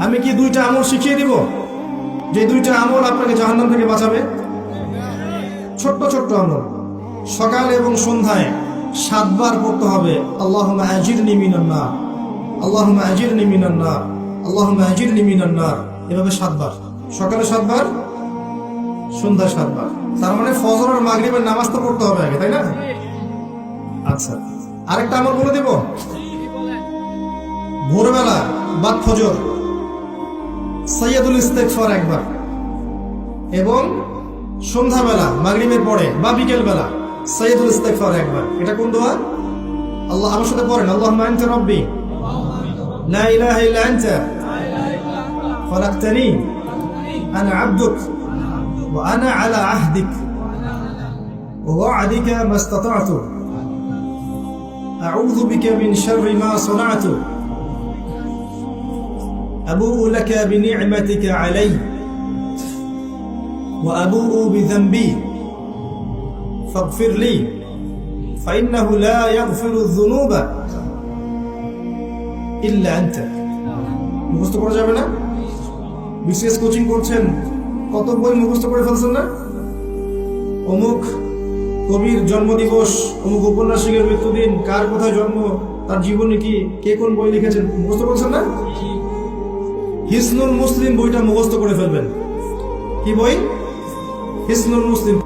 আমি কি দুইটা আমল শিখিয়ে দিব, যে দুইটা আমল আপনাকে জাহান্নাম থেকে বাঁচাবে? ছোট্ট ছোট্ট আমল, সকাল এবং সন্ধ্যায় 7 বার পড়তে হবে আল্লাহুম্মা আজিরনি মিনান নার, আল্লাহুম্মা আজিরনি মিনান নার, আল্লাহুম্মা আজিরনি মিনান নার। এভাবে 7 বার, সকালে 7 বার, সন্ধ্যায় 7 বার। তার মানে ফজর আর মাগরিবের নামাজ তো পড়তে হবে আগে, তাই না? আচ্ছা, আরেকটা আমল বলে দেব। ভোরবেলা বাদ ফজর সাইয়্যিদুল ইস্তিগফার একবার, এবং সন্ধ্যাবেলা মাগরিবের পরে বা বিকেল বেলা সাইয়্যিদুল ইস্তিগফার একবার। এটা কোন দোয়া? আল্লাহ আমার সাথে পড়েন, আল্লাহুম্মা আনতা রাব্বি লা ইলাহা ইল্লা আনতা খলাকতানি আনা আবদুক ওয়া আনা আলা আহদিক ওয়া ওয়া'দিকা মাস্তাতা'তু আউযু বিকা মিন শাররি মা সানা'তু আবুউ লাকা বিনি'মাতিকা আলাইয়া ওয়া আবুউ বিযানবি ফাগফির লি ফাইন্নাহু লা ইয়াগফিরুয যুনুবা ইল্লা আনতা। মুখস্থ করা যাবে না? বিশেষ কোচিং করছেন, কত বই মুখস্থ করে ফেলছেন না? অমুক কবির জন্মদিবস, অমুক উপন্যাসিকের মৃত্যুদিন, কার কোথায় জন্ম, তার জীবনী কি, কে কোন বই লিখেছেন, মুখস্থ করছেন না? হিসনুল মুসলিম বইটা মুখস্থ করে ফেলবেন। কি বই? হিসনুল মুসলিম।